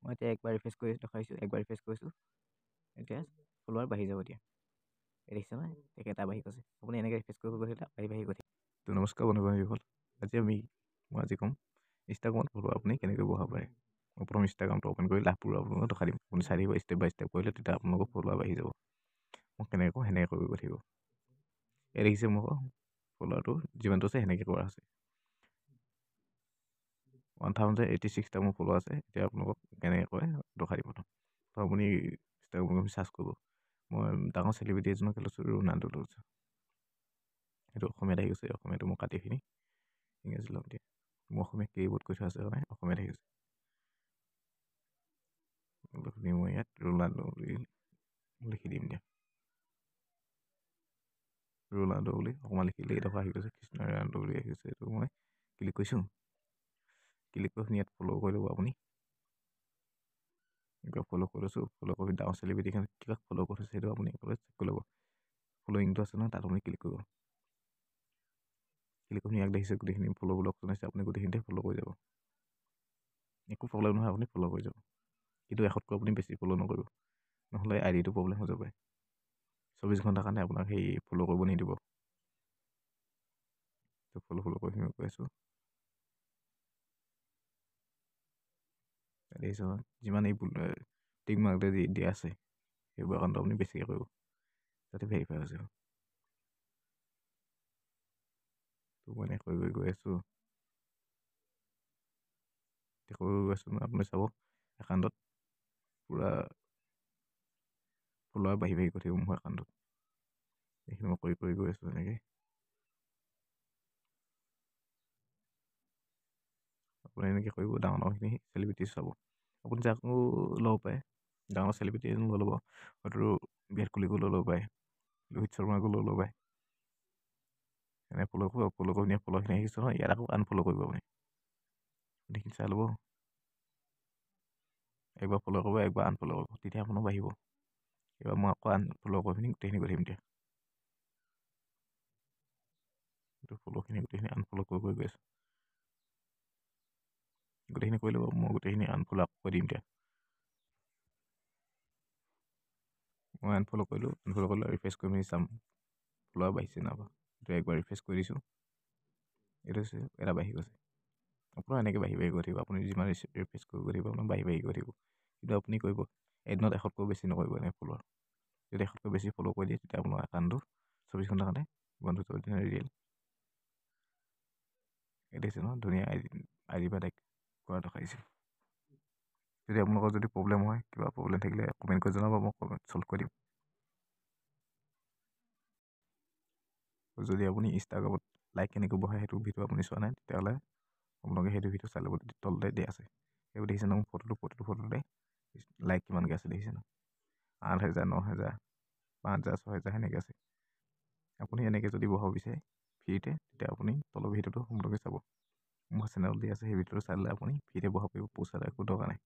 মই এতিয়া একবাৰ ৰিফ্ৰেছ কৰি দেখাইছোঁ, একবাৰ ৰিফ্ৰেছ কৰিছোঁ, এতিয়া ফলোৱাৰ বাঢ়ি যাব এতিয়া। দেখিছে নহয়, এটা বাঢ়ি গৈছে। আপুনি এনেকৈ ৰিফ্ৰেছ কৰিব গৈ থাকিলে বাঢ়ি গৈ থাকিব। তো নমস্কাৰ বন্ধু বান্ধৱীসকল, মই আজি ক'ম ইনষ্টাগ্ৰামত ফলোৱাৰ আপুনি কেনেকৈ বঢ়াব পাৰে। মই প্ৰথম ইনষ্টাগ্ৰামটো অ'পেন কৰি লাভবোৰ আপোনালোকক দেখাই দিম। আপুনি চাই থাকিব ষ্টেপ বাই ষ্টেপ কৰিলে, তেতিয়া আপোনালোকৰ ফলোৱাৰ বাঢ়ি যাব। মই কেনেকৈ কওঁ সেনেকৈ কৰিব গৈ থাকিব। এই দেখিছে মোক ফলোৱাৰটো যিমানটো আছে সেনেকৈ কৰা আছে। 1086টা মোৰ ফলোৱাৰ আছে। এতিয়া আপোনালোকক কেনেকৈ কৰে দেখাই দিব। তো আপুনি ইনষ্টাগ্ৰামত চাৰ্চ কৰিব। মই ডাঙৰ চেলিব্ৰিটি এজনক লৈছোঁ, ৰোনাল্ডো লৈছোঁ। সেইটো অসমীয়াত আহি গৈছে, অসমীয়াটো মই কাটিখিনি ইংৰাজী ল'ম দিয়া। মোৰ অসমীয়া কিবৰ্ড কৰি থোৱা আছে কাৰণে অসমীয়াত আহি গৈছে। মই ইয়াত ৰোনাল্ডো বুলি লিখি দিম দিয়া। ৰোনাল্ডো বুলি অকণমান লিখিলে এইডোখৰ আহি গৈছে, কৃষ্ণ ৰোনাল্ডো বুলি আহি গৈছে। এইটো মই ক্লিক কৰিছোঁ। ক্লিক কৰি ইয়াত ফ'ল' কৰি ল'ব আপুনি। ফ'ল' কৰি লৈছোঁ। ফ'ল' কৰি ডাঙৰ চেলিব্ৰিটিখন কিবা ফ'ল' কৰি থৈছে, সেইটো আপুনি চেক কৰি ল'ব। ফ'ল'য়িংটো আছে নহয়, তাত আপুনি ক্লিক কৰিব। ক্লিক কৰি ইয়াক দেখিছে গোটেইখিনি ফ'ল' বুলি অপশ্যন আছে, আপুনি গোটেইখিনিতে ফ'ল' কৰি যাব। একো প্ৰব্লেম নহয়, আপুনি ফ'ল' কৰি যাব। কিন্তু এশতকৈ আপুনি বেছি ফ'ল' নকৰিব, নহ'লে আইডিটো প্ৰব্লেম হৈ যাব পাৰে। 24 ঘণ্টাৰ কাৰণে আপোনাক সেই ফ'ল' কৰিব নিদিব। ফ'ল' কৰি গৈ আছোঁ। দেখিছোঁ যিমান এই টিক মাৰ্কতে দিয়া আছে, সেইবোৰ একাউণ্টটো আপুনি বেছিকৈ কৰিব যাতে ভেৰিফাই হৈছে। তো মই এনেকৈ গৈ আছোঁ। আপুনি চাব একাউণ্টত পূৰা ফলোৱাৰ বাঢ়ি গৈ থাকিব মোৰ একাউণ্টত। এইখিনি মই কৰি গৈ আছোঁ এনেকৈ। আপুনি এনেকৈ কৰিব, ডাঙৰখিনি চেলিব্ৰিটি চাব। আপুনি যাকো ল'ব পাৰে, ডাঙৰ চেলিব্ৰিটি এজন লৈ ল'ব। হয়তো বিৰাট কোহলিকো লৈ ল'ব পাৰে, ৰোহিত শৰ্মাকো লৈ ল'ব পাৰে। এনে ফ'ল' কৰিব, ফ'ল'খিনি আহিছে নহয়, ইয়াত আকৌ আনফ'ল' কৰিব আপুনি। গোটেইখিনি চাই ল'ব। একবাৰ ফ'ল' কৰিব, একবাৰ আনফ'ল' কৰিব, তেতিয়া আপোনাৰ বাঢ়িব। এইবাৰ মই আকৌ আনফ'ল' কৰি পিনি গোটেইখিনি কৰি থাকিম এতিয়া। ফ'ল'খিনি গোটেইখিনি আনফ'ল' কৰি গৈ আছোঁ। গোটেইখিনি কৰি ল'ব, মই গোটেইখিনি আনফ'ল' আকৌ কৰি দিম এতিয়া। মই আনফ'ল' কৰিলোঁ, ৰিফ্ৰেছ কৰি মেলি চাম ফ'ল'ৱাৰ বাঢ়িছে নাই বাৰু। এইটো একবাৰ ৰিফ্ৰেছ কৰি দিছোঁ, এইটো হৈছে এটা বাঢ়ি গৈছে। আপোনাৰ এনেকৈ বাঢ়ি গৈ থাকিব। আপুনি যিমান ৰিফ্ৰেছ কৰি গৈ থাকিব, আপোনাৰ বাঢ়ি গৈ থাকিব। কিন্তু আপুনি কৰিব এদিনত 100কৈ বেছি নকৰিব এনেকৈ ফ'ল'ৱাৰ। যদি 100কৈ বেছি ফ'ল' কৰি দিয়ে, তেতিয়া আপোনাৰ একাউণ্টটো 24 ঘণ্টাৰ কাৰণে বন্ধ কৰি দিয়ে ৰিয়েল। এই দেখিছে নহয়, ধুনীয়া আইডি বা কৰা দেখাইছে। যদি আপোনালোকৰ যদি প্ৰব্লেম হয়, কিবা প্ৰব্লেম থাকিলে কমেণ্ট কৰি জনাব, মই কমেণ্ট ছল্ভ কৰি দিম। যদি আপুনি ইনষ্টাগ্ৰামত লাইক কেনেকৈ বঢ়ায় সেইটো ভিডিঅ' আপুনি চোৱা নাই, তেতিয়াহ'লে আপোনালোকে সেইটো ভিডিঅ' চাই ল'ব, তলতে দিয়া আছে। সেইবোৰ দেখিছে নহয়, প্ৰতিটো ফটোতে লাইক কিমানকৈ আছে দেখিছে নহয়, 8000, 9000, 5000, 6000 সেনেকৈ আছে। আপুনি এনেকৈ যদি বঢ়াব বিচাৰে ফ্ৰীতে, তেতিয়া আপুনি তলৰ ভিডিঅ'টো সম্পূৰ্ণকৈ চাব। মোৰ চেনেলত দিয়া আছে, সেই ভিডিঅ'টো চাই ল'লে আপুনি ফ্ৰীতে বঢ়াব পাৰিব, পইচা একো দৰকাৰ নাই।